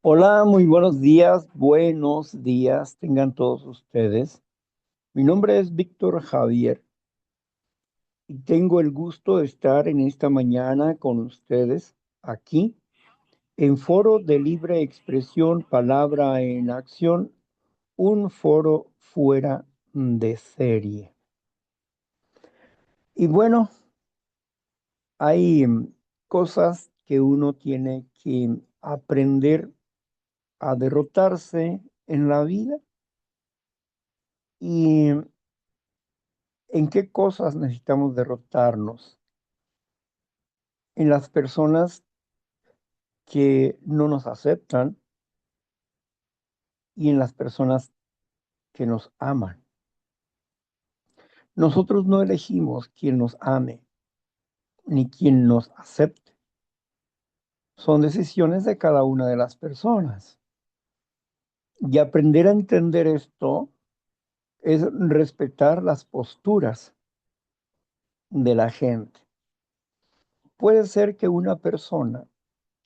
Hola, muy buenos días, tengan todos ustedes. Mi nombre es Víctor Javier y tengo el gusto de estar en esta mañana con ustedes aquí en Foro de Libre Expresión, Palabra en Acción, un foro fuera de serie. Y bueno, hay cosas que uno tiene que aprender a derrotarse en la vida y ¿en qué cosas necesitamos derrotarnos? En las personas que no nos aceptan y en las personas que nos aman. Nosotros no elegimos quién nos ame ni quién nos acepte. Son decisiones de cada una de las personas. Y aprender a entender esto es respetar las posturas de la gente. Puede ser que una persona,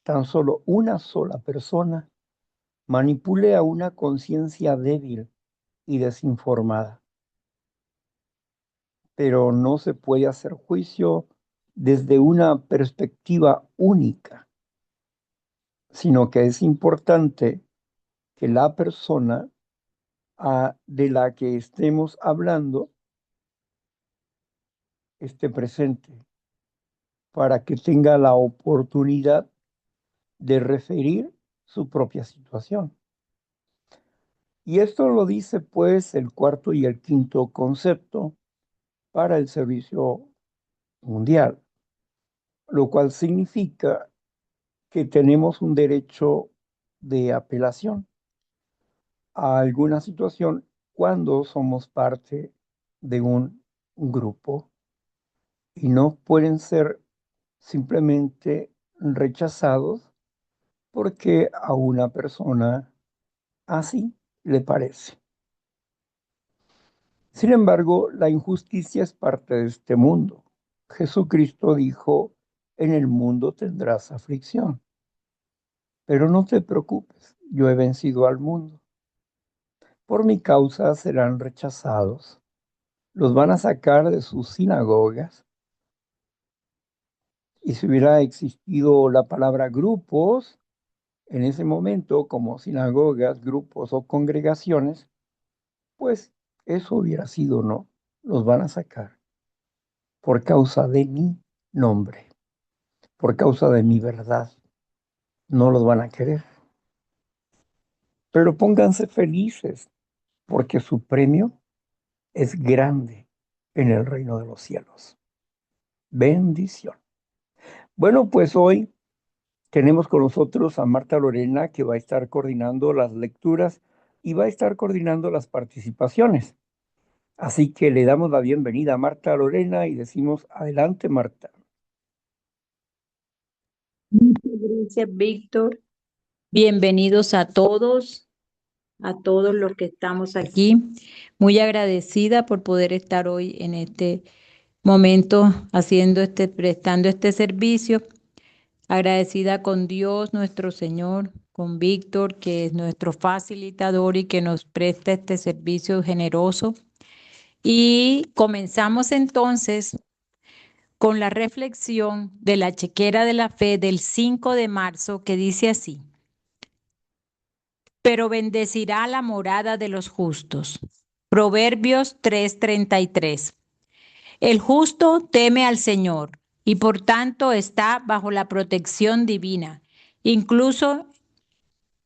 tan solo una sola persona, manipule a una conciencia débil y desinformada, pero no se puede hacer juicio desde una perspectiva única, sino que es importante que la persona de la que estemos hablando esté presente para que tenga la oportunidad de referir su propia situación. Y esto lo dice pues el cuarto y el quinto concepto para el servicio mundial, lo cual significa que tenemos un derecho de apelación a alguna situación cuando somos parte de un grupo y no pueden ser simplemente rechazados porque a una persona así le parece. Sin embargo, la injusticia es parte de este mundo. Jesucristo dijo, en el mundo tendrás aflicción, pero no te preocupes, yo he vencido al mundo. Por mi causa serán rechazados, los van a sacar de sus sinagogas. Y si hubiera existido la palabra grupos, en ese momento, como sinagogas, grupos o congregaciones, pues eso hubiera sido no. Los van a sacar por causa de mi nombre, por causa de mi verdad. No los van a querer. Pero pónganse felices porque su premio es grande en el reino de los cielos. Bendición. Bueno, pues hoy tenemos con nosotros a Marta Lorena, que va a estar coordinando las lecturas y va a estar coordinando las participaciones. Así que le damos la bienvenida a Marta Lorena y decimos, adelante, Marta. Muchas gracias, Víctor. Bienvenidos a todos los que estamos aquí. Muy agradecida por poder estar hoy en este momento prestando este servicio. Agradecida con Dios, nuestro Señor, con Víctor, que es nuestro facilitador y que nos presta este servicio generoso. Y comenzamos entonces con la reflexión de la chequera de la fe del 5 de marzo, que dice así: pero bendecirá la morada de los justos. Proverbios 3:33. El justo teme al Señor y por tanto está bajo la protección divina, incluso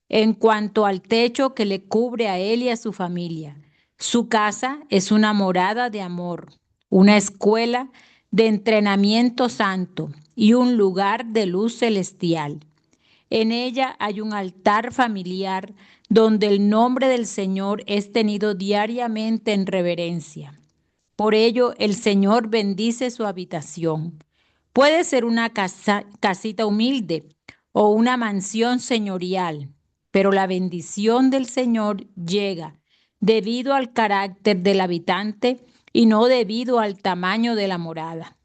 en cuanto al techo que le cubre a él y a su familia. Su casa es una morada de amor, una escuela de entrenamiento santo y un lugar de luz celestial. En ella hay un altar familiar donde el nombre del Señor es tenido diariamente en reverencia. Por ello, el Señor bendice su habitación. Puede ser una casita humilde o una mansión señorial, pero la bendición del Señor llega debido al carácter del habitante y no debido al tamaño de la morada.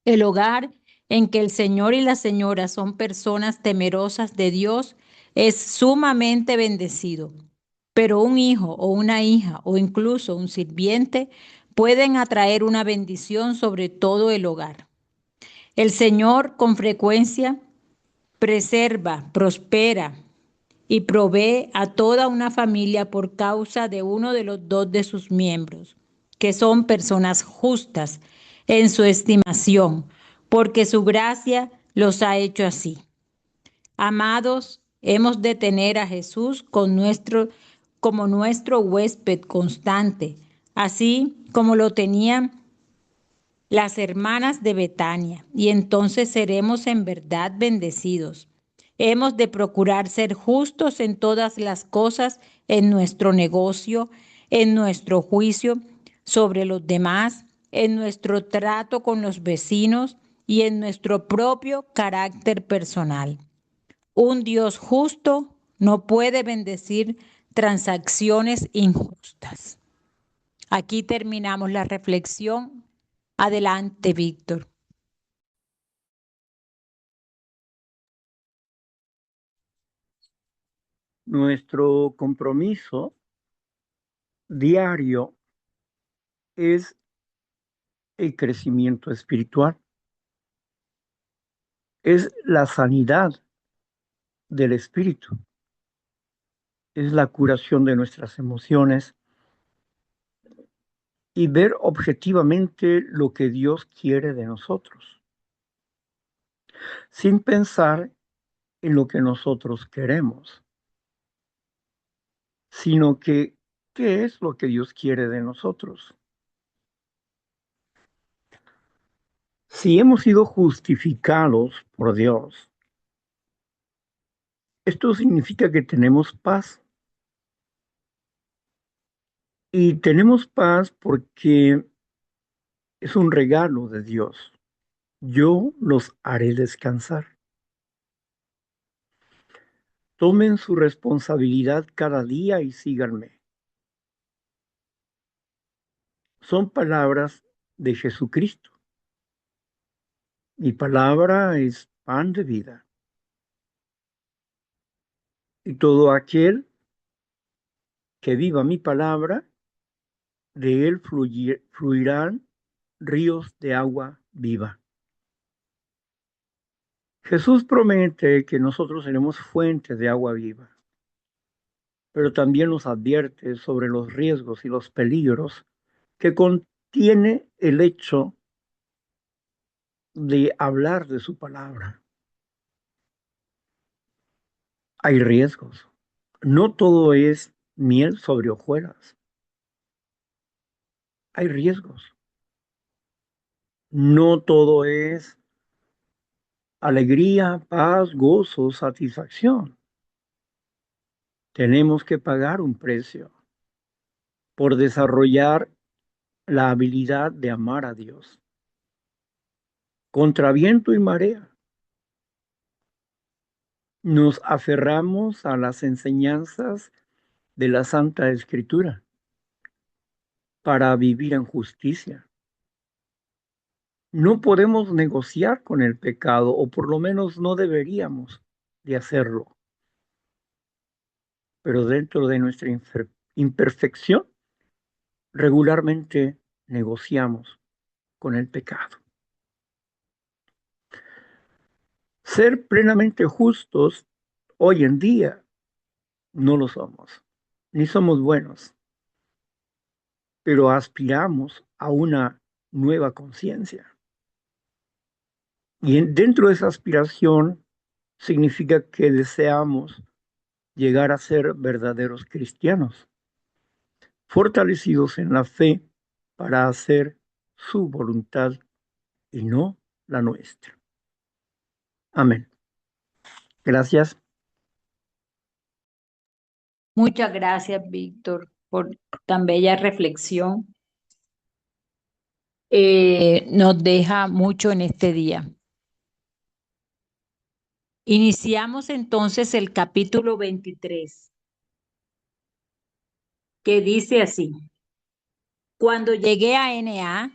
El hogar en que el señor y la señora son personas temerosas de Dios es sumamente bendecido. Pero un hijo o una hija o incluso un sirviente pueden atraer una bendición sobre todo el hogar. El Señor con frecuencia preserva, prospera y provee a toda una familia por causa de uno de los dos de sus miembros, que son personas justas en su estimación, porque su gracia los ha hecho así. Amados, hemos de tener a Jesús como nuestro huésped constante, así como lo tenían las hermanas de Betania, y entonces seremos en verdad bendecidos. Hemos de procurar ser justos en todas las cosas, en nuestro negocio, en nuestro juicio sobre los demás, en nuestro trato con los vecinos y en nuestro propio carácter personal. Un Dios justo no puede bendecir transacciones injustas. Aquí terminamos la reflexión. Adelante, Víctor. Nuestro compromiso diario es el crecimiento espiritual, es la sanidad del espíritu, es la curación de nuestras emociones y ver objetivamente lo que Dios quiere de nosotros, sin pensar en lo que nosotros queremos, sino que qué es lo que Dios quiere de nosotros. Si hemos sido justificados por Dios, esto significa que tenemos paz. Y tenemos paz porque es un regalo de Dios. Yo los haré descansar. Tomen su responsabilidad cada día y síganme. Son palabras de Jesucristo. Mi palabra es pan de vida. Y todo aquel que viva mi palabra, de él fluirán ríos de agua viva. Jesús promete que nosotros seremos fuentes de agua viva, pero también nos advierte sobre los riesgos y los peligros que contiene el hecho de hablar de su palabra. Hay riesgos. No todo es miel sobre hojuelas. Hay riesgos. No todo es alegría, paz, gozo, satisfacción. Tenemos que pagar un precio por desarrollar la habilidad de amar a Dios. Contra viento y marea, nos aferramos a las enseñanzas de la Santa Escritura para vivir en justicia. No podemos negociar con el pecado, o por lo menos no deberíamos de hacerlo. Pero dentro de nuestra imperfección, regularmente negociamos con el pecado. Ser plenamente justos hoy en día no lo somos, ni somos buenos, pero aspiramos a una nueva conciencia. Y dentro de esa aspiración significa que deseamos llegar a ser verdaderos cristianos, fortalecidos en la fe para hacer su voluntad y no la nuestra. Amén. Gracias. Muchas gracias, Víctor, por tan bella reflexión. Nos deja mucho en este día. Iniciamos entonces el capítulo 23, que dice así: Cuando llegué a NA,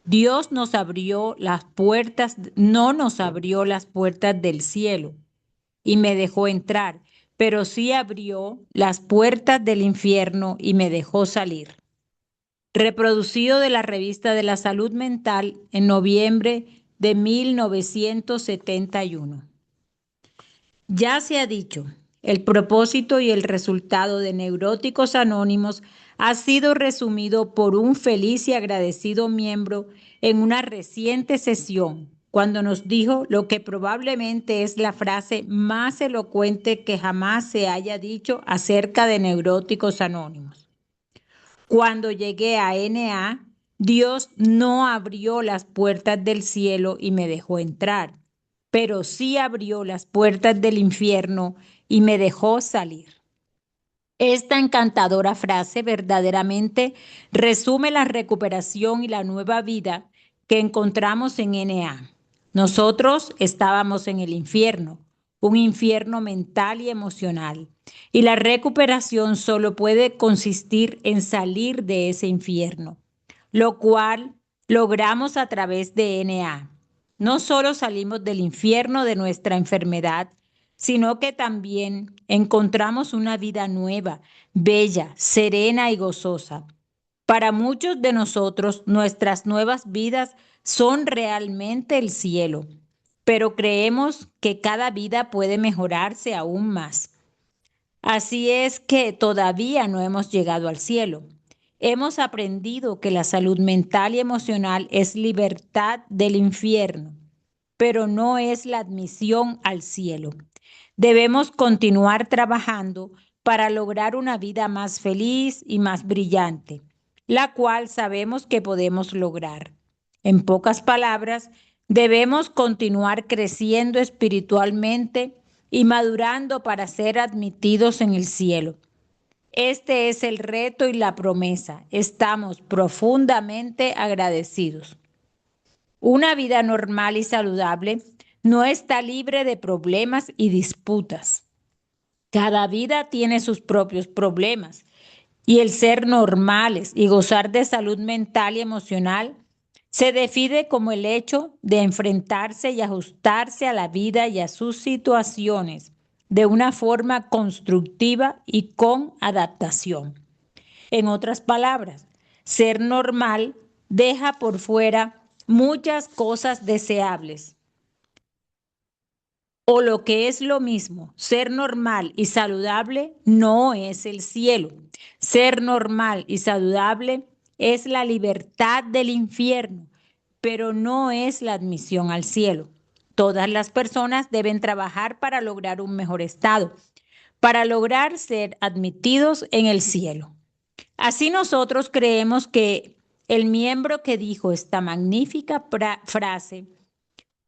Dios nos abrió las puertas, no nos abrió las puertas del cielo y me dejó entrar, pero sí abrió las puertas del infierno y me dejó salir. Reproducido de la revista de la Salud Mental en noviembre de 1971. Ya se ha dicho, el propósito y el resultado de Neuróticos Anónimos ha sido resumido por un feliz y agradecido miembro en una reciente sesión, cuando nos dijo lo que probablemente es la frase más elocuente que jamás se haya dicho acerca de Neuróticos Anónimos. Cuando llegué a NA, Dios no abrió las puertas del cielo y me dejó entrar, pero sí abrió las puertas del infierno y me dejó salir. Esta encantadora frase verdaderamente resume la recuperación y la nueva vida que encontramos en NA. Nosotros estábamos en el infierno, un infierno mental y emocional, y la recuperación solo puede consistir en salir de ese infierno, lo cual logramos a través de NA. No solo salimos del infierno de nuestra enfermedad, sino que también encontramos una vida nueva, bella, serena y gozosa. Para muchos de nosotros, nuestras nuevas vidas son realmente el cielo, pero creemos que cada vida puede mejorarse aún más. Así es que todavía no hemos llegado al cielo. Hemos aprendido que la salud mental y emocional es libertad del infierno, pero no es la admisión al cielo. Debemos continuar trabajando para lograr una vida más feliz y más brillante, la cual sabemos que podemos lograr. En pocas palabras, debemos continuar creciendo espiritualmente y madurando para ser admitidos en el cielo. Este es el reto y la promesa. Estamos profundamente agradecidos. Una vida normal y saludable no está libre de problemas y disputas. Cada vida tiene sus propios problemas y el ser normales y gozar de salud mental y emocional se define como el hecho de enfrentarse y ajustarse a la vida y a sus situaciones de una forma constructiva y con adaptación. En otras palabras, ser normal deja por fuera muchas cosas deseables. O lo que es lo mismo, ser normal y saludable no es el cielo. Ser normal y saludable es la libertad del infierno, pero no es la admisión al cielo. Todas las personas deben trabajar para lograr un mejor estado, para lograr ser admitidos en el cielo. Así nosotros creemos que el miembro que dijo esta magnífica frase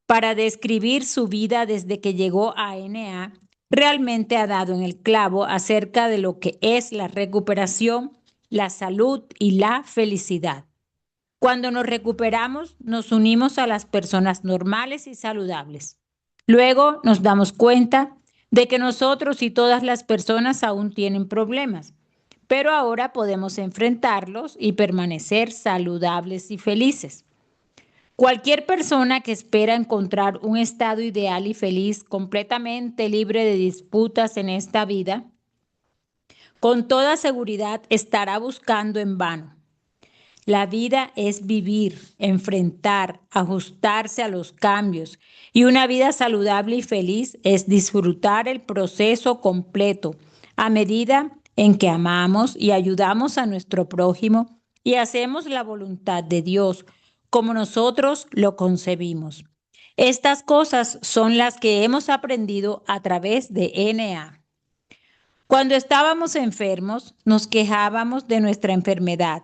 para describir su vida desde que llegó a NA, realmente ha dado en el clavo acerca de lo que es la recuperación, la salud y la felicidad. Cuando nos recuperamos, nos unimos a las personas normales y saludables. Luego nos damos cuenta de que nosotros y todas las personas aún tienen problemas, pero ahora podemos enfrentarlos y permanecer saludables y felices. Cualquier persona que espera encontrar un estado ideal y feliz, completamente libre de disputas en esta vida, con toda seguridad estará buscando en vano. La vida es vivir, enfrentar, ajustarse a los cambios, y una vida saludable y feliz es disfrutar el proceso completo a medida en que amamos y ayudamos a nuestro prójimo y hacemos la voluntad de Dios como nosotros lo concebimos. Estas cosas son las que hemos aprendido a través de NA. Cuando estábamos enfermos, nos quejábamos de nuestra enfermedad,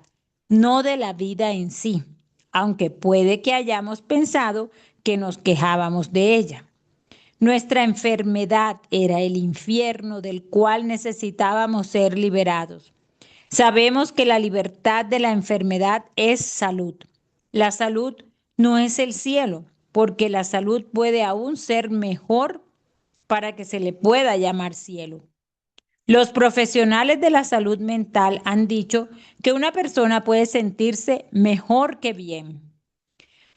no de la vida en sí, aunque puede que hayamos pensado que nos quejábamos de ella. Nuestra enfermedad era el infierno del cual necesitábamos ser liberados. Sabemos que la libertad de la enfermedad es salud. La salud no es el cielo, porque la salud puede aún ser mejor para que se le pueda llamar cielo. Los profesionales de la salud mental han dicho que una persona puede sentirse mejor que bien.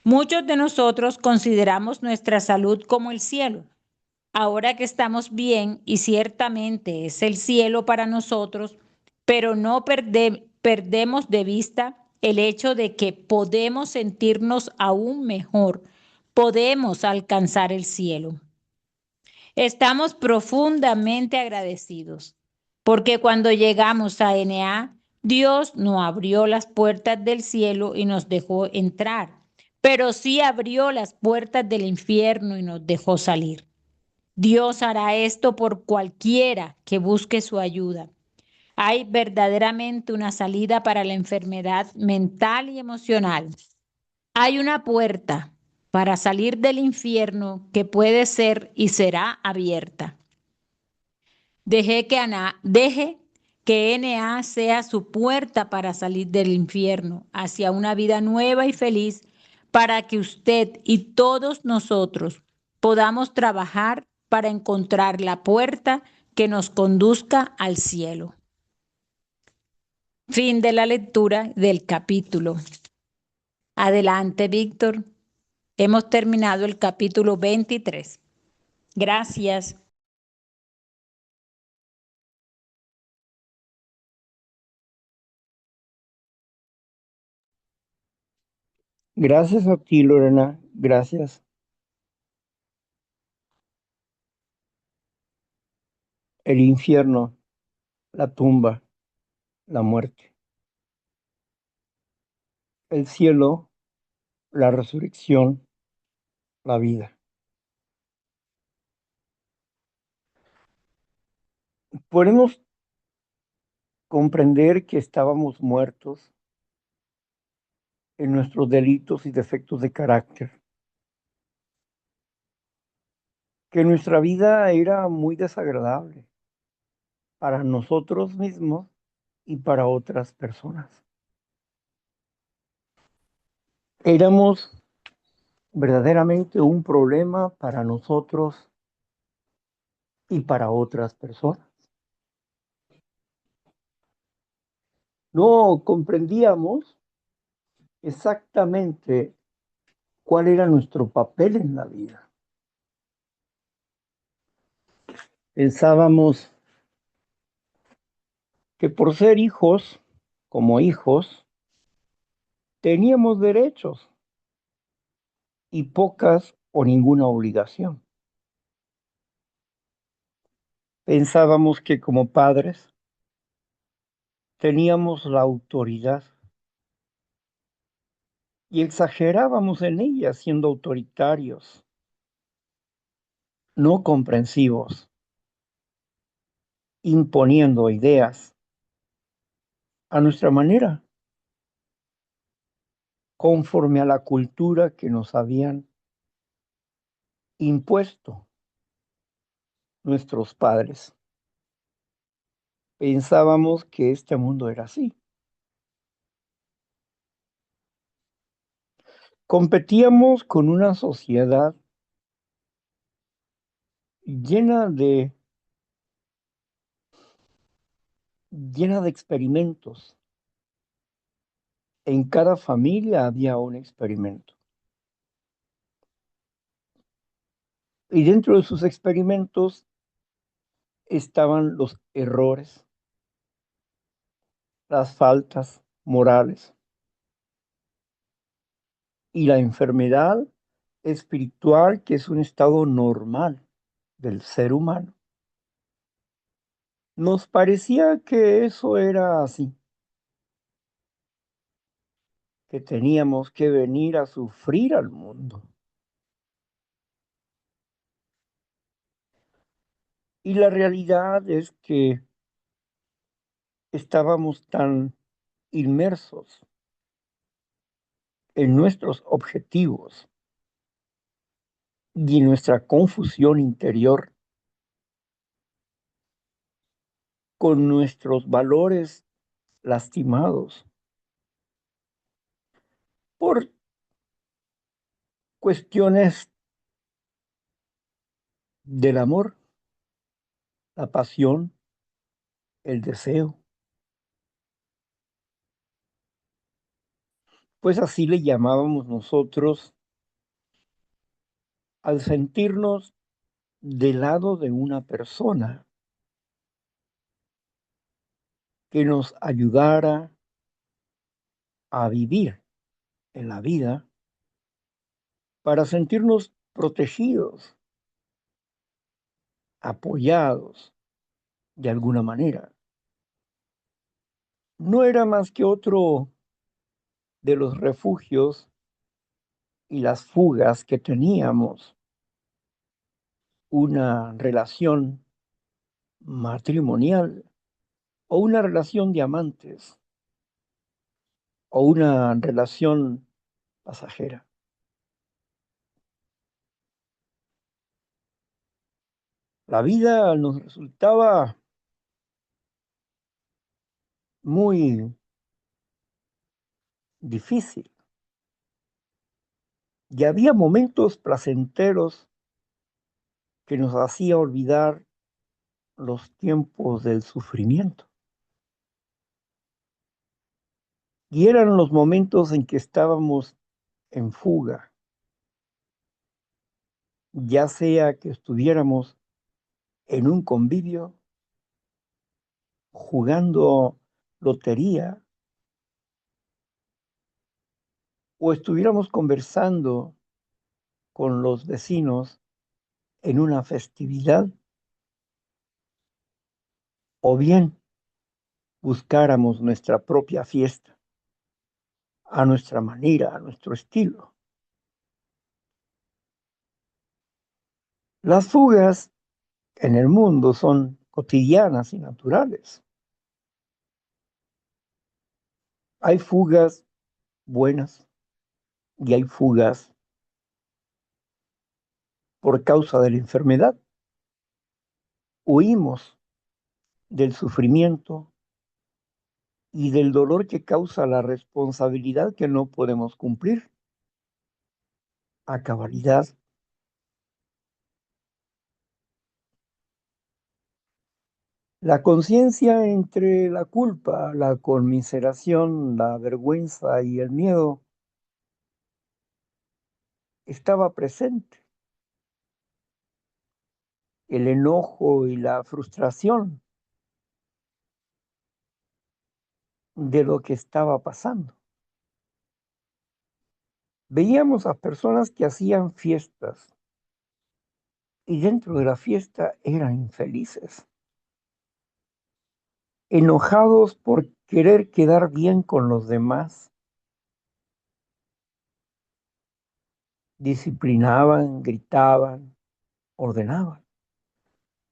Muchos de nosotros consideramos nuestra salud como el cielo. ahora que estamos bien y ciertamente es el cielo para nosotros, pero no perdemos de vista el hecho de que podemos sentirnos aún mejor, podemos alcanzar el cielo. Estamos profundamente agradecidos porque cuando llegamos a NA, Dios no abrió las puertas del cielo y nos dejó entrar, pero sí abrió las puertas del infierno y nos dejó salir. Dios hará esto por cualquiera que busque su ayuda. Hay verdaderamente una salida para la enfermedad mental y emocional. Hay una puerta para salir del infierno que puede ser y será abierta. Deje que NA sea su puerta para salir del infierno hacia una vida nueva y feliz para que usted y todos nosotros podamos trabajar para encontrar la puerta que nos conduzca al cielo. Fin de la lectura del capítulo. Adelante, Víctor. Hemos terminado el capítulo 23. Gracias. Gracias a ti, Lorena. Gracias. El infierno, la tumba, la muerte. El cielo, la resurrección, la vida. Podemos comprender que estábamos muertos en nuestros delitos y defectos de carácter, que nuestra vida era muy desagradable para nosotros mismos y para otras personas. Éramos verdaderamente un problema para nosotros y para otras personas. No comprendíamos exactamente cuál era nuestro papel en la vida. Pensábamos que por ser hijos, como hijos, teníamos derechos y pocas o ninguna obligación. Pensábamos que como padres teníamos la autoridad y exagerábamos en ella siendo autoritarios, no comprensivos, imponiendo ideas a nuestra manera, conforme a la cultura que nos habían impuesto nuestros padres. Pensábamos que este mundo era así. Competíamos con una sociedad llena de, llena de experimentos. En cada familia había un experimento. Y dentro de sus experimentos estaban los errores, las faltas morales y la enfermedad espiritual, que es un estado normal del ser humano. Nos parecía que eso era así, que teníamos que venir a sufrir al mundo. Y la realidad es que estábamos tan inmersos en nuestros objetivos y en nuestra confusión interior con nuestros valores lastimados por cuestiones del amor, la pasión, el deseo. Pues así le llamábamos nosotros al sentirnos del lado de una persona que nos ayudara a vivir en la vida para sentirnos protegidos, apoyados de alguna manera. No era más que otro de los refugios y las fugas que teníamos, una relación matrimonial o una relación de amantes o una relación pasajera. La vida nos resultaba muy difícil y había momentos placenteros que nos hacía olvidar los tiempos del sufrimiento. Y eran los momentos en que estábamos en fuga, ya sea que estuviéramos en un convivio, jugando lotería, o estuviéramos conversando con los vecinos en una festividad, o bien buscáramos nuestra propia fiesta, a nuestra manera, a nuestro estilo. Las fugas en el mundo son cotidianas y naturales. Hay fugas buenas y hay fugas por causa de la enfermedad. Huimos del sufrimiento y del dolor que causa la responsabilidad que no podemos cumplir a cabalidad. La conciencia entre la culpa, la conmiseración, la vergüenza y el miedo estaba presente. El enojo y la frustración de lo que estaba pasando. Veíamos a personas que hacían fiestas y dentro de la fiesta eran infelices, enojados por querer quedar bien con los demás, disciplinaban, gritaban, ordenaban,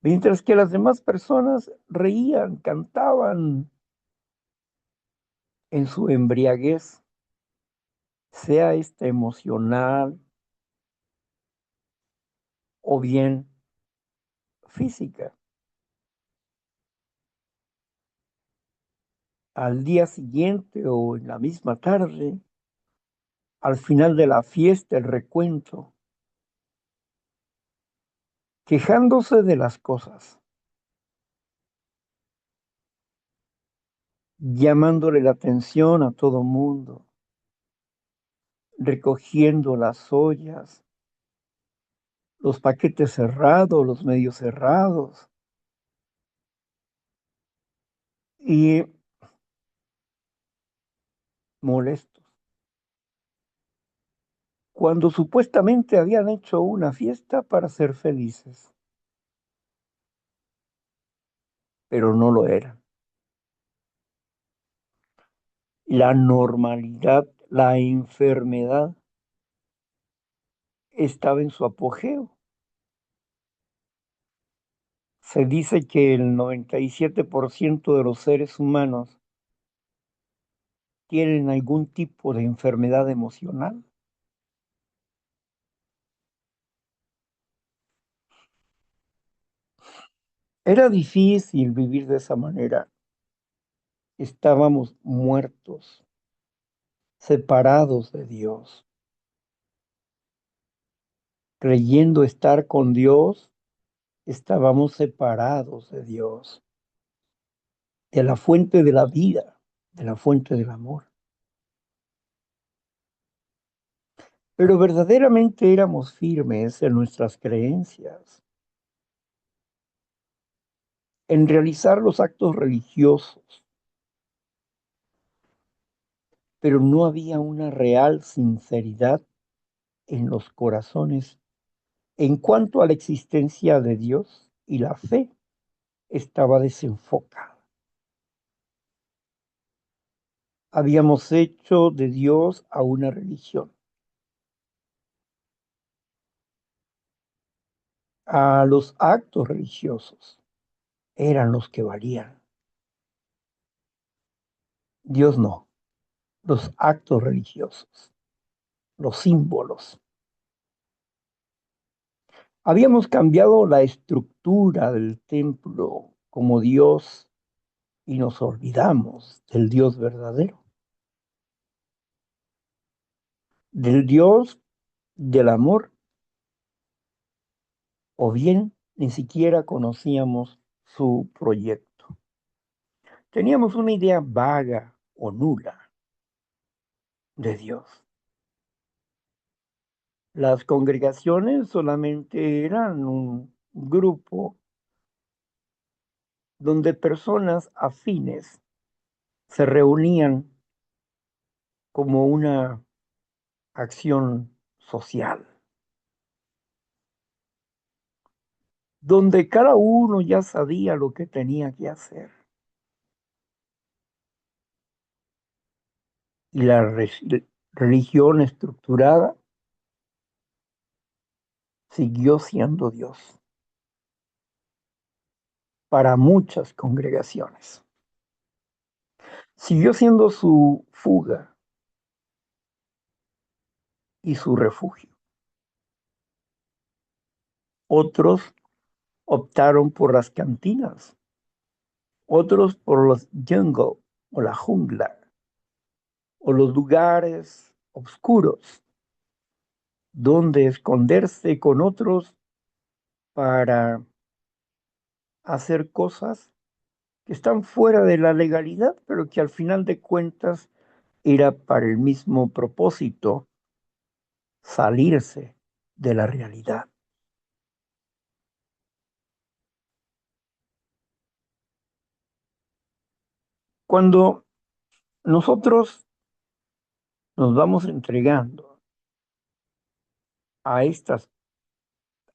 mientras que las demás personas reían, cantaban en su embriaguez, sea esta emocional o bien física. Al día siguiente o en la misma tarde, al final de la fiesta, el recuento, quejándose de las cosas, llamándole la atención a todo mundo, recogiendo las ollas, los paquetes cerrados, los medios cerrados, y molestos, cuando supuestamente habían hecho una fiesta para ser felices, pero no lo eran. La normalidad, la enfermedad estaba en su apogeo. Se dice que el 97% de los seres humanos tienen algún tipo de enfermedad emocional. Era difícil vivir de esa manera. Estábamos muertos, separados de Dios, creyendo estar con Dios, estábamos separados de Dios, de la fuente de la vida, de la fuente del amor. Pero verdaderamente éramos firmes en nuestras creencias. en realizar los actos religiosos, pero no había una real sinceridad en los corazones en cuanto a la existencia de Dios, y la fe estaba desenfocada. Habíamos hecho de Dios a una religión, a los actos religiosos eran los que valían. Dios no, los actos religiosos, los símbolos. Habíamos cambiado la estructura del templo como Dios y nos olvidamos del Dios verdadero, del Dios del amor, o bien ni siquiera conocíamos su proyecto. Teníamos una idea vaga o nula de Dios. Las congregaciones solamente eran un grupo donde personas afines se reunían como una acción social, donde cada uno ya sabía lo que tenía que hacer. Y la religión estructurada siguió siendo Dios para muchas congregaciones. Siguió siendo su fuga y su refugio. Otros optaron por las cantinas, otros por los jungle o la jungla o los lugares oscuros donde esconderse con otros para hacer cosas que están fuera de la legalidad, pero que al final de cuentas era para el mismo propósito, salirse de la realidad. Cuando nosotros nos vamos entregando a estas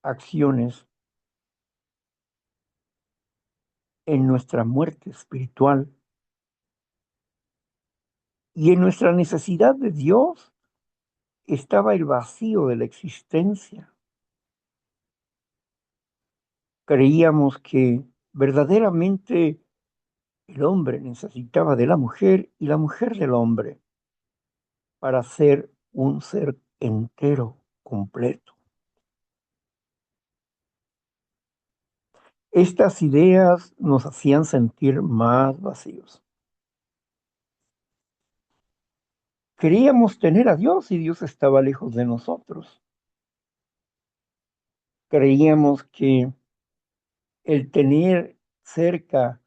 acciones en nuestra muerte espiritual y en nuestra necesidad de Dios, estaba el vacío de la existencia. Creíamos que verdaderamente el hombre necesitaba de la mujer y la mujer del hombre para ser un ser entero, completo. Estas ideas nos hacían sentir más vacíos. Queríamos tener a Dios y Dios estaba lejos de nosotros. Creíamos que el tener cerca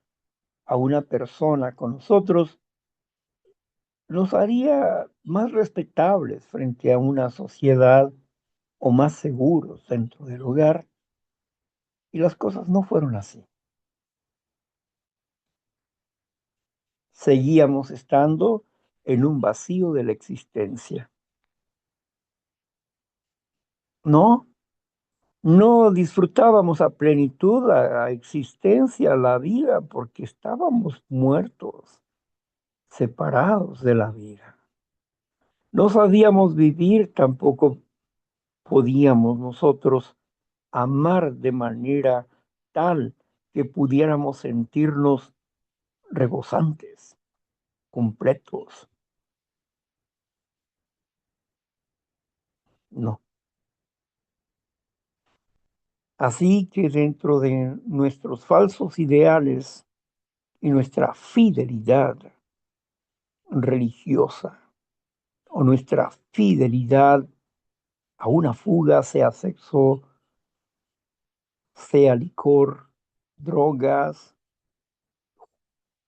a una persona con nosotros nos haría más respetables frente a una sociedad o más seguros dentro del hogar, y las cosas no fueron así. Seguíamos estando en un vacío de la existencia. No, no disfrutábamos a plenitud la existencia, la vida, porque estábamos muertos, separados de la vida. No sabíamos vivir, tampoco podíamos nosotros amar de manera tal que pudiéramos sentirnos rebosantes, completos. No. Así que dentro de nuestros falsos ideales y nuestra fidelidad religiosa o nuestra fidelidad a una fuga, sea sexo, sea licor, drogas,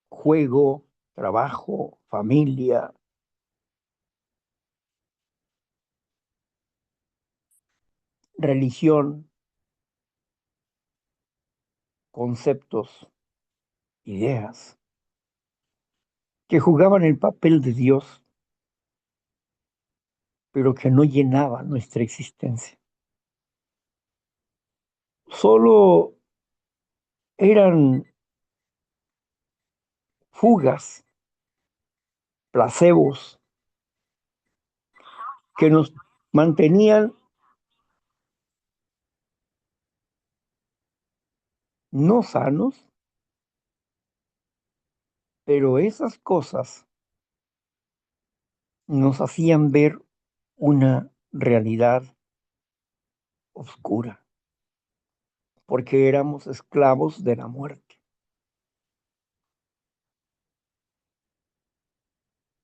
juego, trabajo, familia, religión, conceptos. ideas que jugaban el papel de Dios, pero que no llenaban nuestra existencia. Solo eran fugas, placebos, que nos mantenían no sanos, pero esas cosas nos hacían ver una realidad oscura, porque éramos esclavos de la muerte.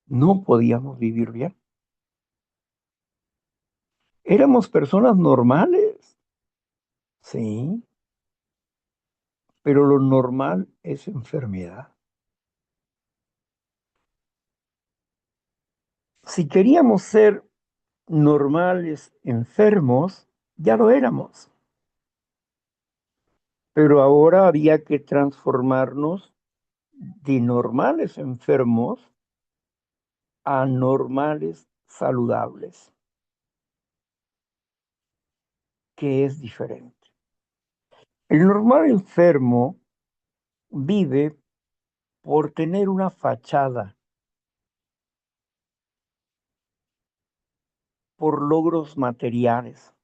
No podíamos vivir bien. Éramos personas normales, sí, pero lo normal es enfermedad. Si queríamos ser normales, enfermos, ya lo éramos, pero ahora había que transformarnos de normales enfermos a normales saludables, que es diferente. El normal enfermo vive por tener una fachada, por logros materiales,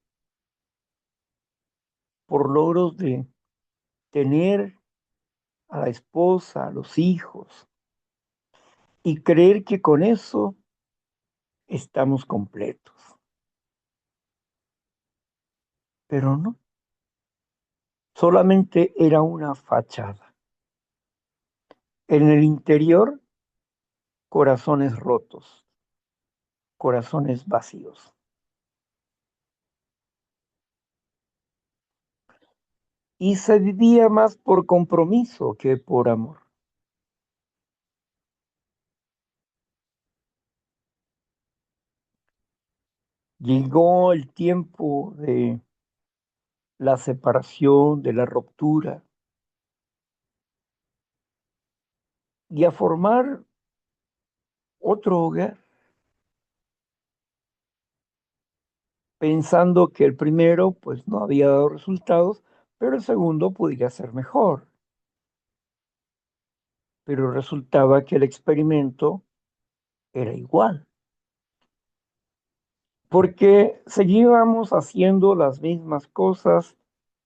por logros de tener a la esposa, a los hijos, y creer que con eso estamos completos. Pero no, solamente era una fachada. En el interior, corazones rotos, corazones vacíos. Y se vivía más por compromiso que por amor. Llegó el tiempo de la separación, de la ruptura, y a formar otro hogar, pensando que el primero pues no había dado resultados, pero el segundo podría ser mejor. Pero resultaba que el experimento era igual, porque seguíamos haciendo las mismas cosas,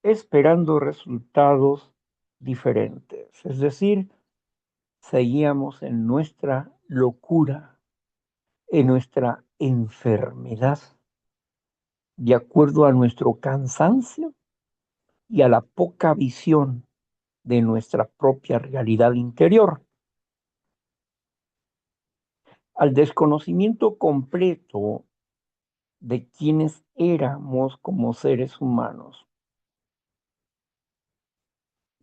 esperando resultados diferentes. Es decir, seguíamos en nuestra locura, en nuestra enfermedad, de acuerdo a nuestro cansancio y a la poca visión de nuestra propia realidad interior, al desconocimiento completo de quiénes éramos como seres humanos.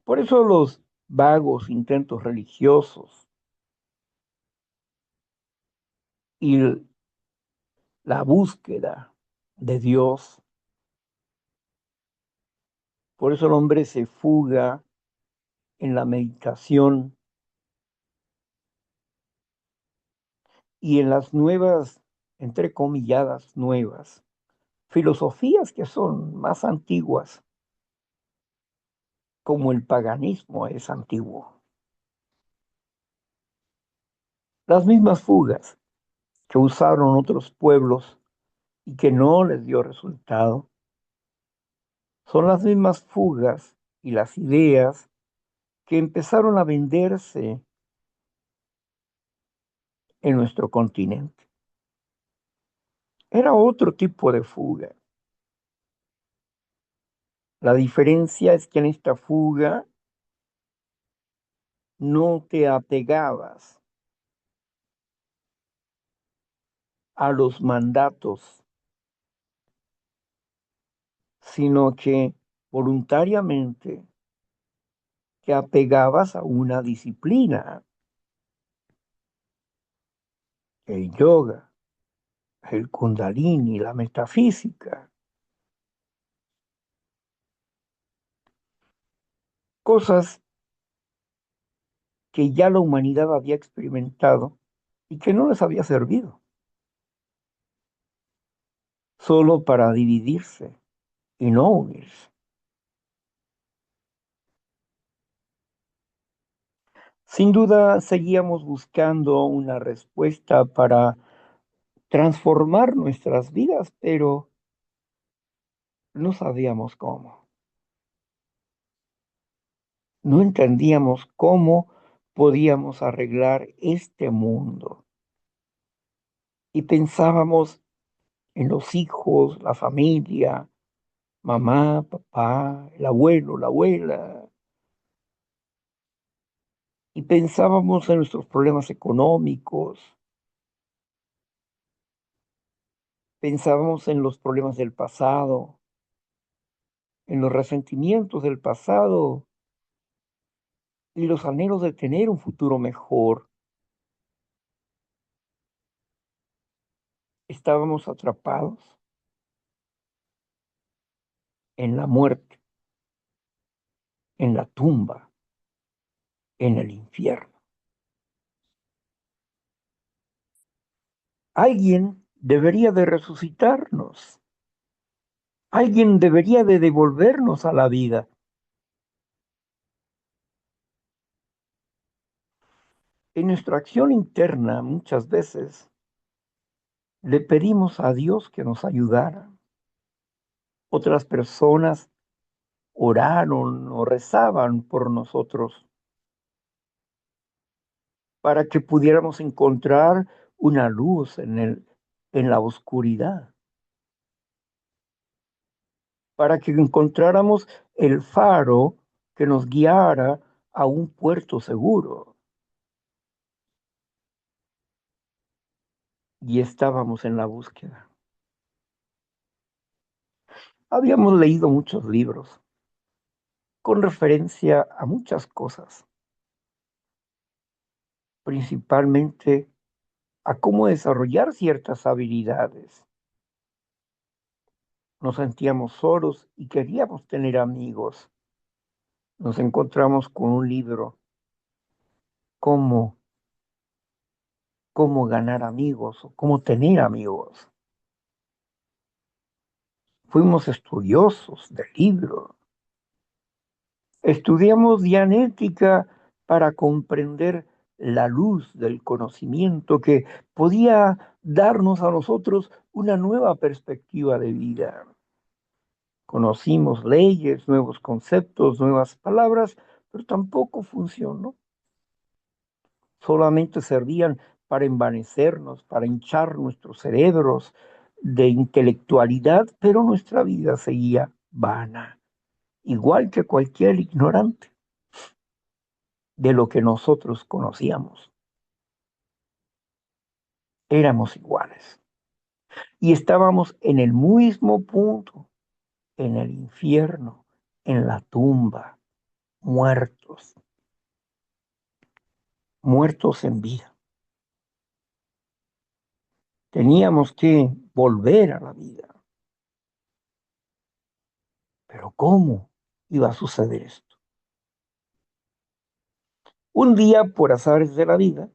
Por eso los vagos intentos religiosos y la búsqueda de Dios, por eso el hombre se fuga en la meditación y en las nuevas, entrecomilladas nuevas, filosofías que son más antiguas, como el paganismo es antiguo. Las mismas fugas que usaron otros pueblos y que no les dio resultado, son las mismas fugas y las ideas que empezaron a venderse en nuestro continente. Era otro tipo de fuga. La diferencia es que en esta fuga no te apegabas a los mandatos, sino que voluntariamente te apegabas a una disciplina, el yoga, el kundalini, la metafísica, cosas que ya la humanidad había experimentado y que no les había servido, solo para dividirse y no unirse. Sin duda, seguíamos buscando una respuesta para transformar nuestras vidas, pero no sabíamos cómo. No entendíamos cómo podíamos arreglar este mundo. Y pensábamos en los hijos, la familia, mamá, papá, el abuelo, la abuela. Y pensábamos en nuestros problemas económicos, pensábamos en los problemas del pasado, en los resentimientos del pasado y los anhelos de tener un futuro mejor. Estábamos atrapados en la muerte, en la tumba, en el infierno. Alguien debería de resucitarnos. Alguien debería de devolvernos a la vida. En nuestra acción interna, muchas veces, le pedimos a Dios que nos ayudara. Otras personas oraron o rezaban por nosotros para que pudiéramos encontrar una luz en la oscuridad, para que encontráramos el faro que nos guiara a un puerto seguro. Y estábamos en la búsqueda. Habíamos leído muchos libros con referencia a muchas cosas, principalmente a cómo desarrollar ciertas habilidades. Nos sentíamos solos y queríamos tener amigos. Nos encontramos con un libro, cómo, cómo ganar amigos o cómo tener amigos. Fuimos estudiosos del libro. Estudiamos dianética para comprender la luz del conocimiento que podía darnos a nosotros una nueva perspectiva de vida. Conocimos leyes, nuevos conceptos, nuevas palabras, pero tampoco funcionó. Solamente servían para envanecernos, para hinchar nuestros cerebros de intelectualidad, pero nuestra vida seguía vana, igual que cualquier ignorante de lo que nosotros conocíamos. Éramos iguales y estábamos en el mismo punto, en el infierno, en la tumba, muertos, muertos en vida. Teníamos que volver a la vida. Pero ¿cómo iba a suceder esto? Un día, por azares de la vida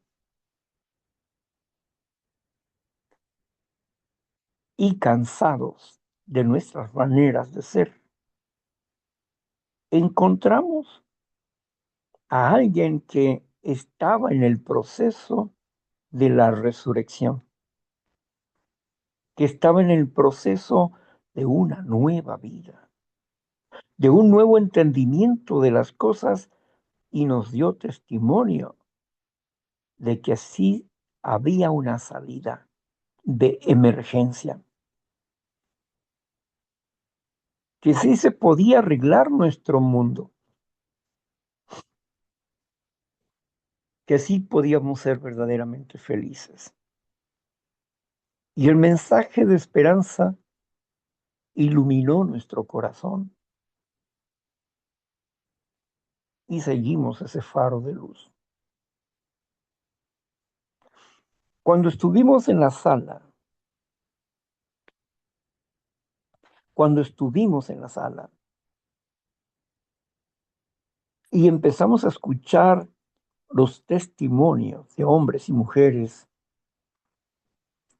y cansados de nuestras maneras de ser, encontramos a alguien que estaba en el proceso de la resurrección, que estaba en el proceso de una nueva vida, de un nuevo entendimiento de las cosas y nos dio testimonio de que sí había una salida de emergencia, que sí se podía arreglar nuestro mundo, que sí podíamos ser verdaderamente felices. Y el mensaje de esperanza iluminó nuestro corazón y seguimos ese faro de luz. Cuando estuvimos en la sala, cuando estuvimos en la sala y empezamos a escuchar los testimonios de hombres y mujeres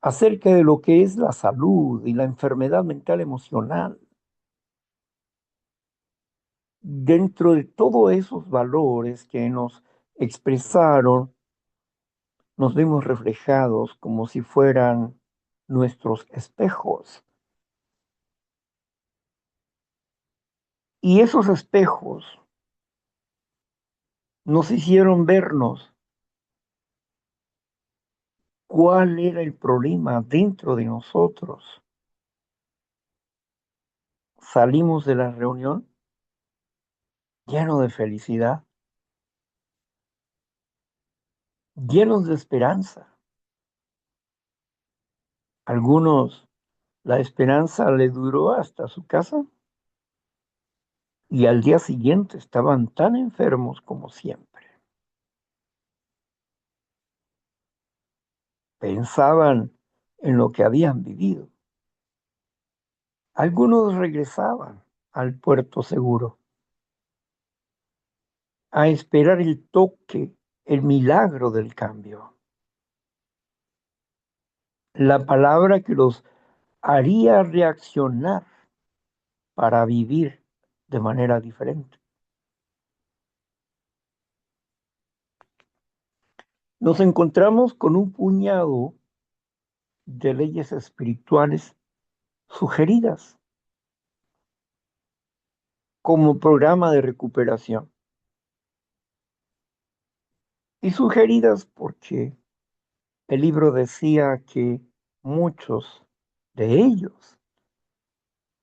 acerca de lo que es la salud y la enfermedad mental emocional. Dentro de todos esos valores que nos expresaron, nos vemos reflejados como si fueran nuestros espejos. Y esos espejos nos hicieron vernos cuál era el problema dentro de nosotros. Salimos de la reunión llenos de felicidad, llenos de esperanza. Algunos, la esperanza le duró hasta su casa y al día siguiente estaban tan enfermos como siempre. Pensaban en lo que habían vivido. Algunos regresaban al puerto seguro a esperar el toque, el milagro del cambio, la palabra que los haría reaccionar para vivir de manera diferente. Nos encontramos con un puñado de leyes espirituales sugeridas como programa de recuperación y sugeridas porque el libro decía que muchos de ellos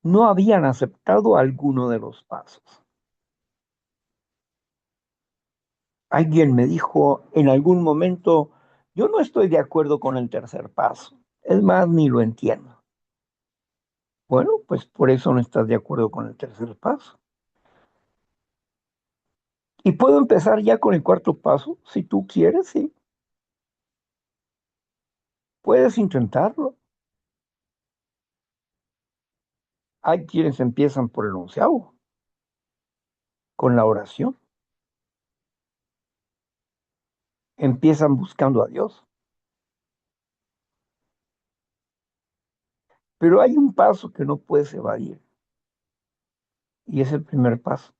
no habían aceptado alguno de los pasos. Alguien me dijo en algún momento, yo no estoy de acuerdo con el tercer paso, es más, ni lo entiendo. Bueno, pues por eso no estás de acuerdo con el tercer paso. Y puedo empezar ya con el cuarto paso, si tú quieres, sí. Puedes intentarlo. Hay quienes empiezan por el onceavo, con la oración. Empiezan buscando a Dios. Pero hay un paso que no puedes evadir, y es el primer paso.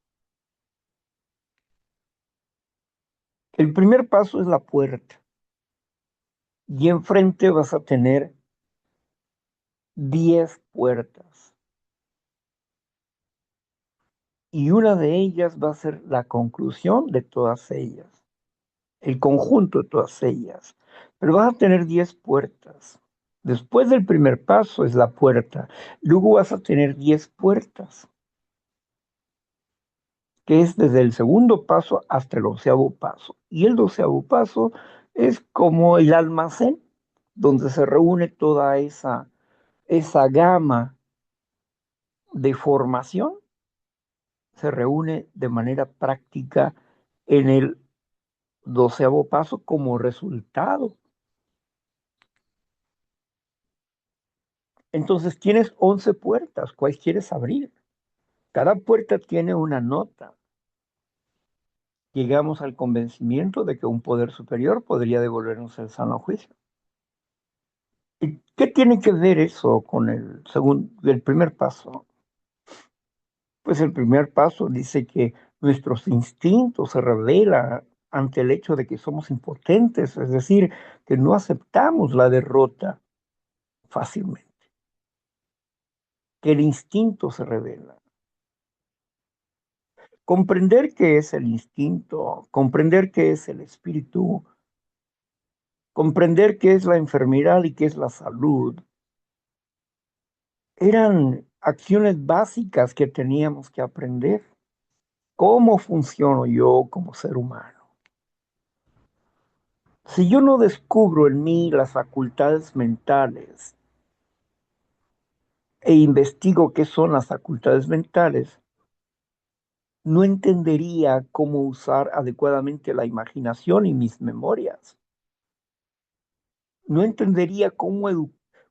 El primer paso es la puerta, y enfrente vas a tener 10 puertas, y una de ellas va a ser la conclusión de todas ellas, el conjunto de todas ellas. Pero vas a tener 10 puertas. Después del primer paso es la puerta. Luego vas a tener 10 puertas, que es desde el segundo paso hasta el onceavo paso. Y el doceavo paso es como el almacén donde se reúne toda esa gama de formación, se reúne de manera práctica en el doceavo paso como resultado. Entonces tienes 11 puertas, ¿cuál quieres abrir? Cada puerta tiene una nota. Llegamos al convencimiento de que un poder superior podría devolvernos el sano juicio. ¿Y qué tiene que ver eso con el primer paso? Pues el primer paso dice que nuestros instintos se revelan ante el hecho de que somos impotentes, es decir, que no aceptamos la derrota fácilmente, que el instinto se revela. Comprender qué es el instinto, comprender qué es el espíritu, comprender qué es la enfermedad y qué es la salud, eran acciones básicas que teníamos que aprender. ¿Cómo funciono yo como ser humano? Si yo no descubro en mí las facultades mentales e investigo qué son las facultades mentales, no entendería cómo usar adecuadamente la imaginación y mis memorias. No entendería cómo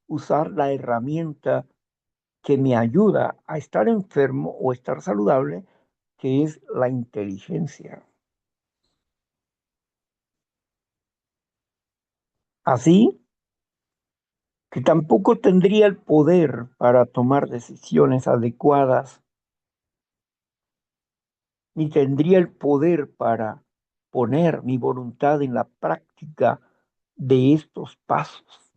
usar la herramienta que me ayuda a estar enfermo o estar saludable, que es la inteligencia. Así que tampoco tendría el poder para tomar decisiones adecuadas, ni tendría el poder para poner mi voluntad en la práctica de estos pasos.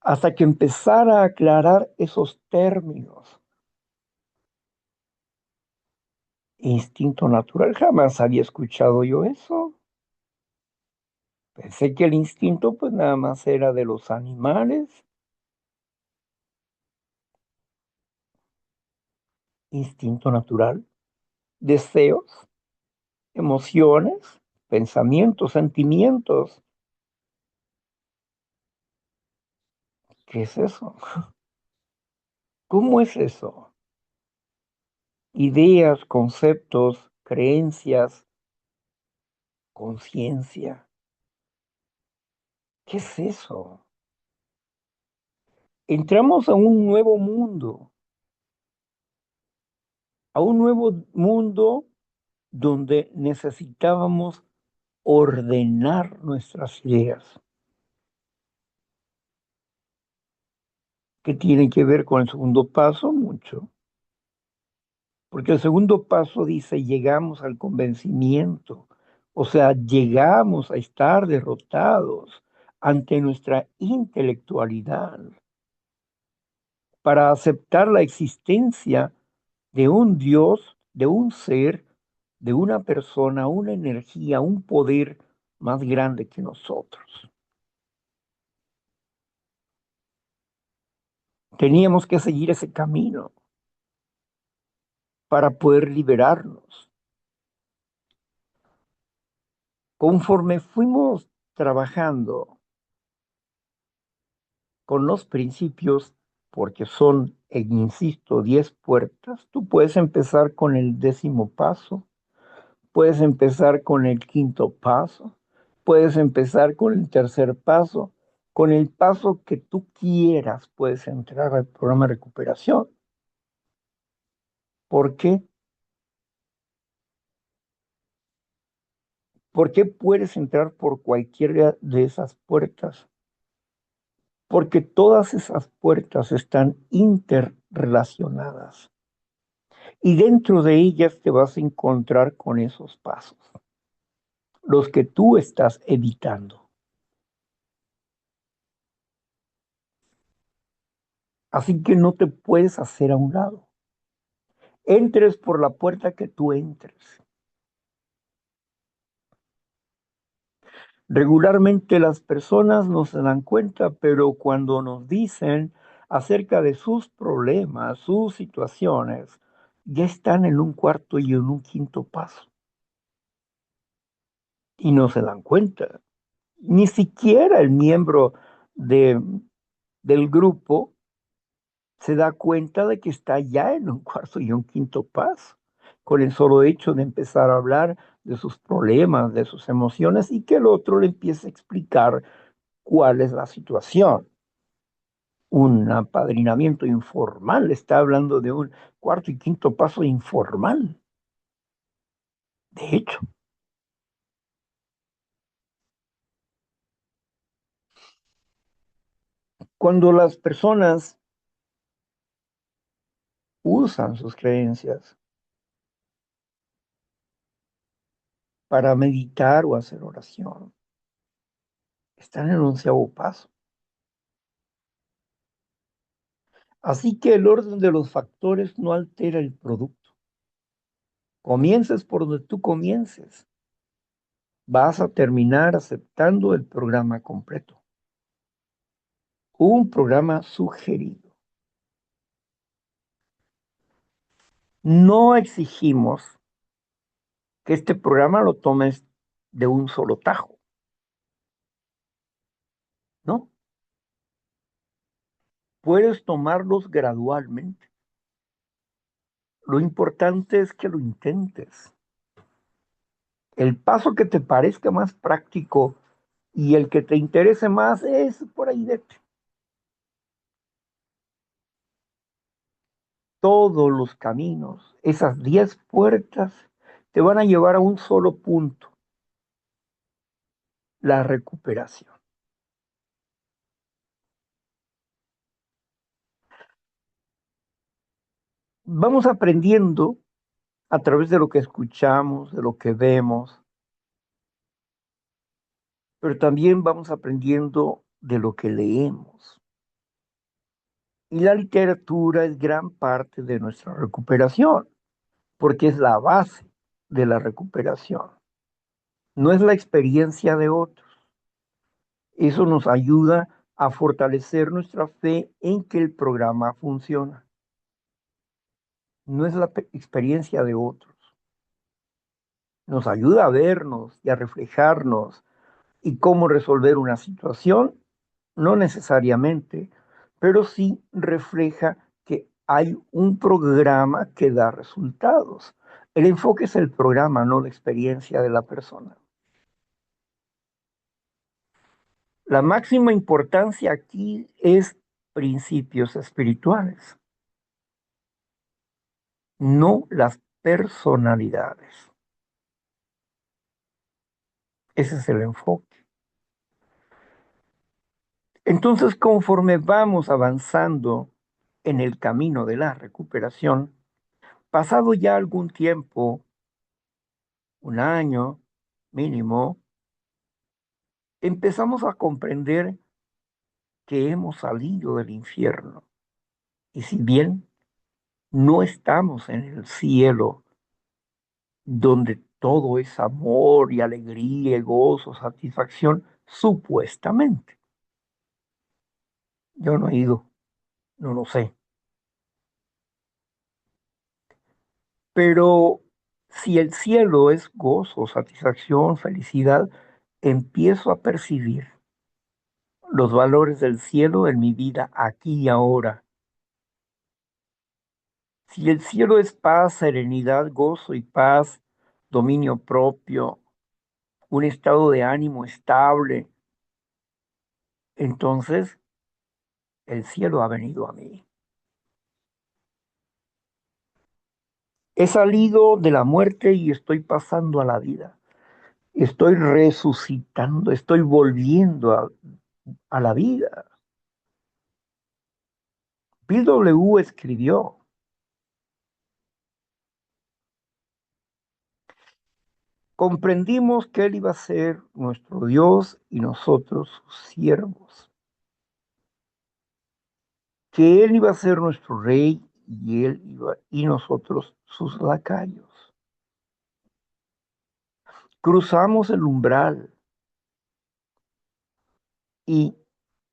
Hasta que empezara a aclarar esos términos. Instinto natural, jamás había escuchado yo eso. Pensé que el instinto pues nada más era de los animales. Instinto natural, deseos, emociones, pensamientos, sentimientos. ¿Qué es eso? ¿Cómo es eso? Ideas, conceptos, creencias, conciencia. ¿Qué es eso? Entramos a un nuevo mundo donde necesitábamos ordenar nuestras ideas. ¿Qué tiene que ver con el segundo paso? Mucho. Porque el segundo paso dice, llegamos al convencimiento, o sea, llegamos a estar derrotados ante nuestra intelectualidad para aceptar la existencia de un Dios, de un ser, de una persona, una energía, un poder más grande que nosotros. Teníamos que seguir ese camino para poder liberarnos. Conforme fuimos trabajando con los principios, porque son, e insisto, 10 puertas, tú puedes empezar con el 10.º paso, puedes empezar con el 5.º paso, puedes empezar con el 3.er paso, con el paso que tú quieras puedes entrar al programa de recuperación. ¿Por qué? ¿Por qué puedes entrar por cualquiera de esas puertas? Porque todas esas puertas están interrelacionadas y dentro de ellas te vas a encontrar con esos pasos, los que tú estás evitando. Así que no te puedes hacer a un lado. Entres por la puerta que tú entres. Regularmente las personas no se dan cuenta, pero cuando nos dicen acerca de sus problemas, sus situaciones, ya están en un cuarto y en un quinto paso y no se dan cuenta. Ni siquiera el miembro de, del grupo se da cuenta de que está ya en un cuarto y un quinto paso, con el solo hecho de empezar a hablar de sus problemas, de sus emociones y que el otro le empiece a explicar cuál es la situación. Un apadrinamiento informal, está hablando de un cuarto y quinto paso informal. De hecho, cuando las personas usan sus creencias para meditar o hacer oración, están en un 11.º paso. Así que el orden de los factores no altera el producto. Comiences por donde tú comiences, vas a terminar aceptando el programa completo. Un programa sugerido. No exigimos que este programa lo tomes de un solo tajo, ¿no? Puedes tomarlos gradualmente. Lo importante es que lo intentes. El paso que te parezca más práctico y el que te interese más es por ahí de todos los caminos, esas 10 puertas te van a llevar a un solo punto. la recuperación. Vamos aprendiendo a través de lo que escuchamos, de lo que vemos, pero también vamos aprendiendo de lo que leemos. Y la literatura es gran parte de nuestra recuperación, porque es la base de la recuperación. No es la experiencia de otros. Eso nos ayuda a fortalecer nuestra fe en que el programa funciona. No es la experiencia de otros. Nos ayuda a vernos y a reflejarnos y cómo resolver una situación, no necesariamente, pero sí refleja que hay un programa que da resultados. El enfoque es el programa, no la experiencia de la persona. La máxima importancia aquí es principios espirituales, no las personalidades. Ese es el enfoque. Entonces, conforme vamos avanzando en el camino de la recuperación, pasado ya algún tiempo, un año mínimo, empezamos a comprender que hemos salido del infierno. Y si bien no estamos en el cielo, donde todo es amor y alegría, y gozo, satisfacción, supuestamente. Yo no he ido, no lo sé. Pero si el cielo es gozo, satisfacción, felicidad, empiezo a percibir los valores del cielo en mi vida aquí y ahora. Si el cielo es paz, serenidad, gozo y paz, dominio propio, un estado de ánimo estable, entonces el cielo ha venido a mí. He salido de la muerte y estoy pasando a la vida. Estoy resucitando, estoy volviendo a la vida. Bill W. escribió, comprendimos que Él iba a ser nuestro Dios y nosotros sus siervos, que Él iba a ser nuestro Rey y nosotros sus lacayos. Cruzamos el umbral y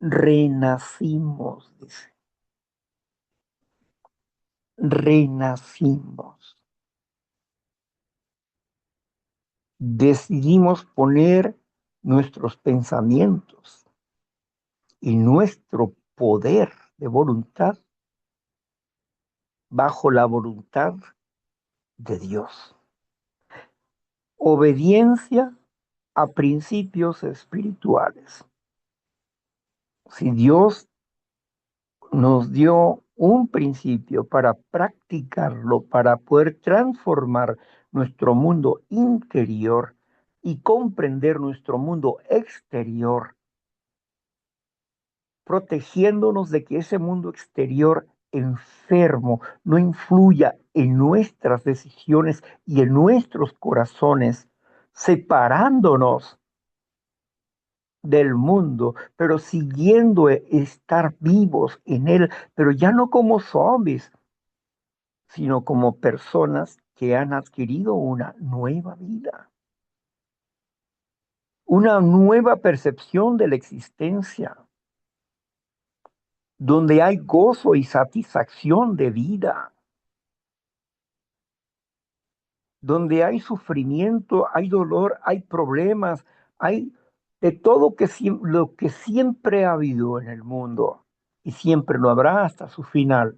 renacimos, dice, renacimos. Decidimos poner nuestros pensamientos y nuestro poder de voluntad bajo la voluntad de Dios. Obediencia a principios espirituales. Si Dios nos dio un principio para practicarlo, para poder transformar nuestro mundo interior y comprender nuestro mundo exterior, protegiéndonos de que ese mundo exterior enfermo no influya en nuestras decisiones y en nuestros corazones, separándonos del mundo, pero siguiendo estar vivos en él, pero ya no como zombies, sino como personas que han adquirido una nueva vida, una nueva percepción de la existencia, donde hay gozo y satisfacción de vida, donde hay sufrimiento, hay dolor, hay problemas, hay de todo lo que siempre ha habido en el mundo y siempre lo habrá hasta su final.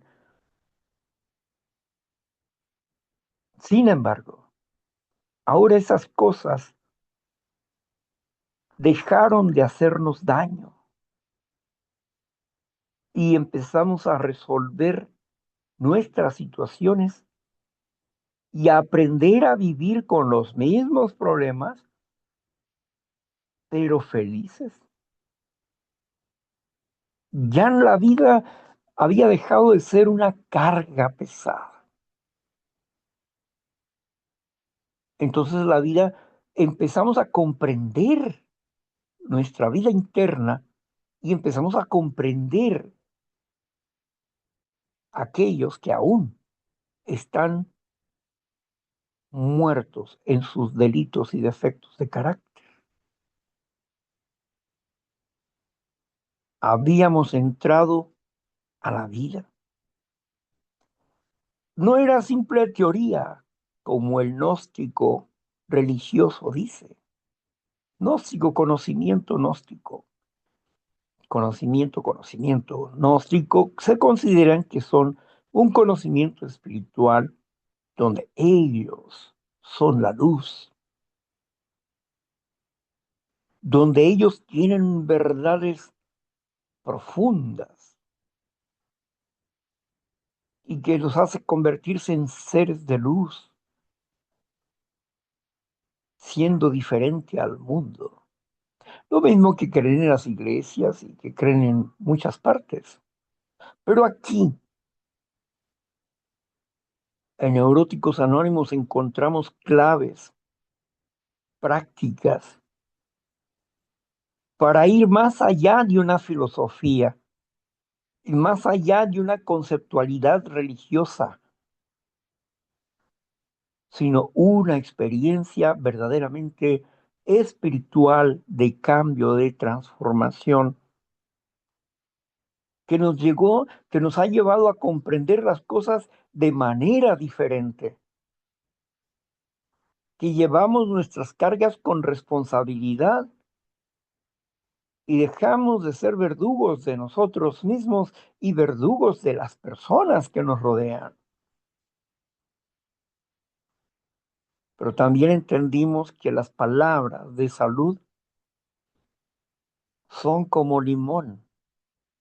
Sin embargo, ahora esas cosas dejaron de hacernos daño y empezamos a resolver nuestras situaciones y a aprender a vivir con los mismos problemas, pero felices. Ya la vida había dejado de ser una carga pesada. Entonces la vida empezamos a comprender nuestra vida interna y empezamos a comprender aquellos que aún están muertos en sus delitos y defectos de carácter. Habíamos entrado a la vida. No era simple teoría, como el gnóstico religioso dice. Gnóstico, conocimiento gnóstico. Conocimiento gnóstico se consideran que son un conocimiento espiritual donde ellos son la luz, donde ellos tienen verdades profundas y que los hace convertirse en seres de luz, siendo diferente al mundo. Lo mismo que creen en las iglesias y que creen en muchas partes. Pero aquí, en Neuróticos Anónimos, encontramos claves, prácticas, para ir más allá de una filosofía y más allá de una conceptualidad religiosa, sino una experiencia verdaderamente espiritual de cambio, de transformación, que nos ha llevado a comprender las cosas de manera diferente, que llevamos nuestras cargas con responsabilidad y dejamos de ser verdugos de nosotros mismos y verdugos de las personas que nos rodean. Pero también entendimos que las palabras de salud son como limón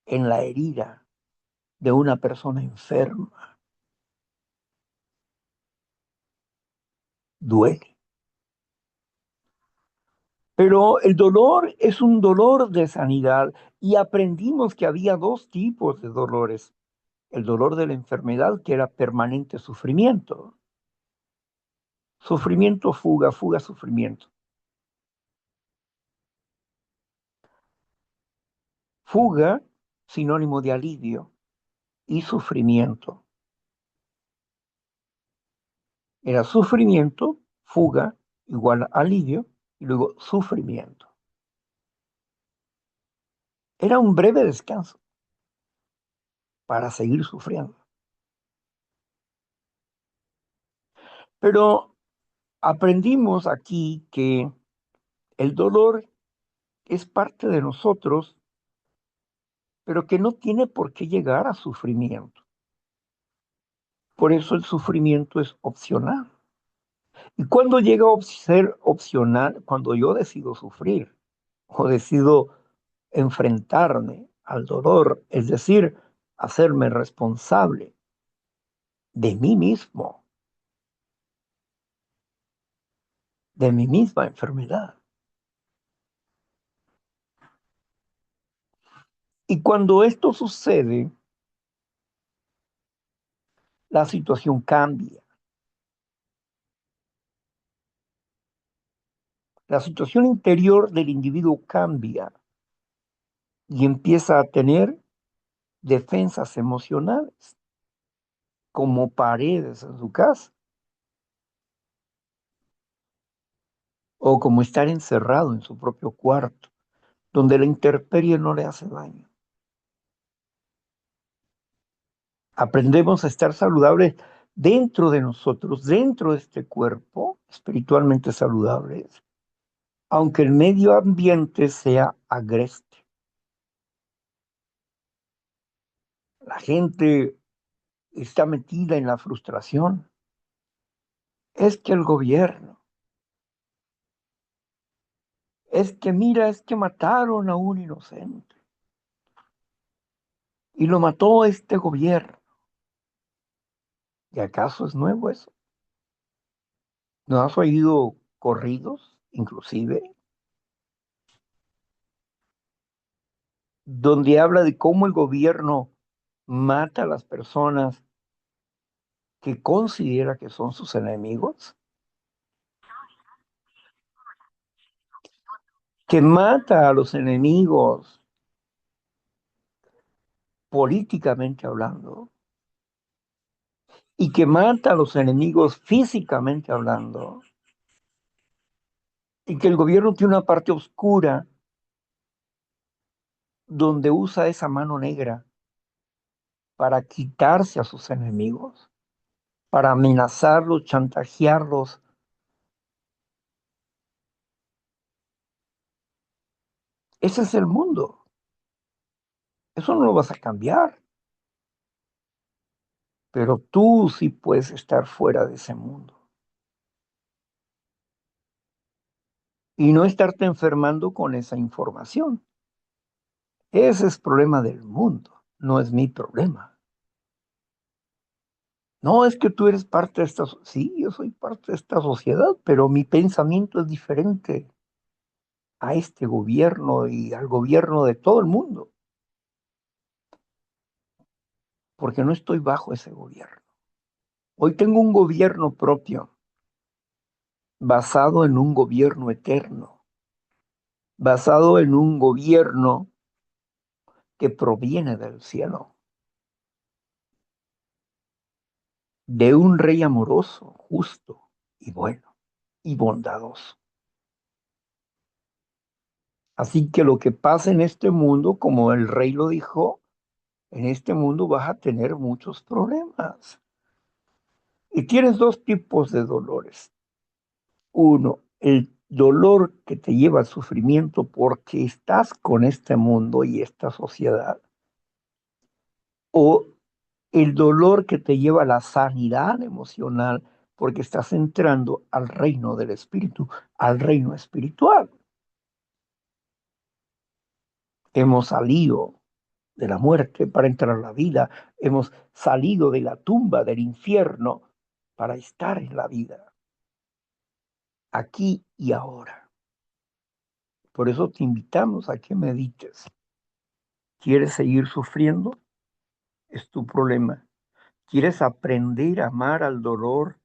en la herida de una persona enferma. Duele. Pero el dolor es un dolor de sanidad y aprendimos que había dos tipos de dolores. El dolor de la enfermedad, que era permanente sufrimiento. Sufrimiento, fuga, fuga, sufrimiento. Fuga, sinónimo de alivio, y sufrimiento. Era sufrimiento, fuga, igual a alivio, y luego sufrimiento. Era un breve descanso para seguir sufriendo. Pero aprendimos aquí que el dolor es parte de nosotros, pero que no tiene por qué llegar a sufrimiento. Por eso el sufrimiento es opcional. Y cuando llega a ser opcional, cuando yo decido sufrir o decido enfrentarme al dolor, es decir, hacerme responsable de mí mismo, de mi misma enfermedad. Y cuando esto sucede, la situación cambia. La situación interior del individuo cambia y empieza a tener defensas emocionales como paredes en su casa o como estar encerrado en su propio cuarto, donde la intemperie no le hace daño. Aprendemos a estar saludables dentro de nosotros, dentro de este cuerpo, espiritualmente saludables, aunque el medio ambiente sea agreste. La gente está metida en la frustración. Es que el gobierno, es que mira, es que mataron a un inocente y lo mató este gobierno. ¿Y acaso es nuevo eso? ¿No has oído corridos, inclusive? donde habla de cómo el gobierno mata a las personas que considera que son sus enemigos, que mata a los enemigos políticamente hablando y que mata a los enemigos físicamente hablando, y que el gobierno tiene una parte oscura donde usa esa mano negra para quitarse a sus enemigos, para amenazarlos, chantajearlos. Ese es el mundo. Eso no lo vas a cambiar, pero tú sí puedes estar fuera de ese mundo y no estarte enfermando con esa información. Ese es problema del mundo, no es mi problema. No es que tú eres parte de esta, sí, yo soy parte de esta sociedad, pero mi pensamiento es diferente a este gobierno y al gobierno de todo el mundo, porque no estoy bajo ese gobierno. Hoy tengo un gobierno propio, basado en un gobierno eterno, basado en un gobierno que proviene del cielo, de un rey amoroso, justo y bueno y bondadoso. Así que lo que pasa en este mundo, como el rey lo dijo, en este mundo vas a tener muchos problemas. Y tienes dos tipos de dolores. Uno, el dolor que te lleva al sufrimiento porque estás con este mundo y esta sociedad. O el dolor que te lleva a la sanidad emocional porque estás entrando al reino del espíritu, al reino espiritual. Hemos salido de la muerte para entrar a la vida. Hemos salido de la tumba, del infierno, para estar en la vida, aquí y ahora. Por eso te invitamos a que medites. ¿Quieres seguir sufriendo? Es tu problema. ¿Quieres aprender a amar al dolor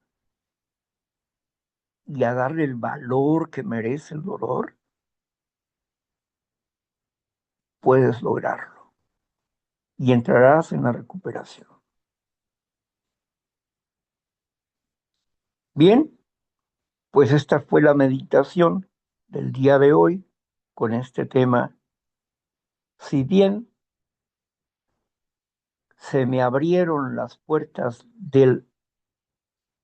y a darle el valor que merece el dolor? Puedes lograrlo y entrarás en la recuperación. Bien, pues esta fue la meditación del día de hoy con este tema. Si bien se me abrieron las puertas de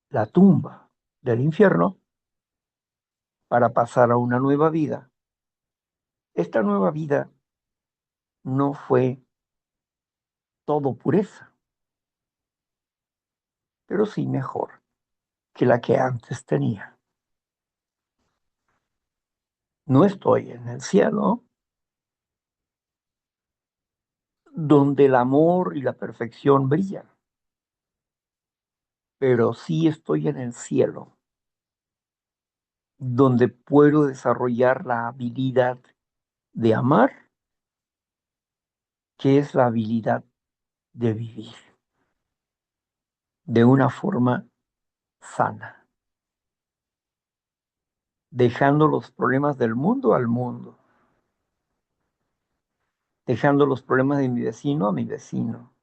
la tumba del infierno para pasar a una nueva vida, esta nueva vida no fue todo pureza, pero sí mejor que la que antes tenía. No estoy en el cielo, donde el amor y la perfección brillan, pero sí estoy en el cielo, donde puedo desarrollar la habilidad de amar, que es la habilidad de vivir de una forma sana, dejando los problemas del mundo al mundo, dejando los problemas de mi vecino a mi vecino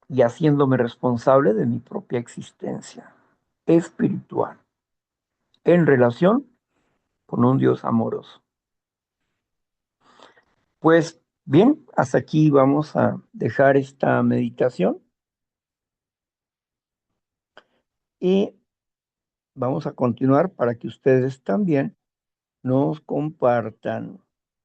y haciéndome responsable de mi propia existencia espiritual en relación con un Dios amoroso. Pues bien, hasta aquí vamos a dejar esta meditación y vamos a continuar para que ustedes también nos compartan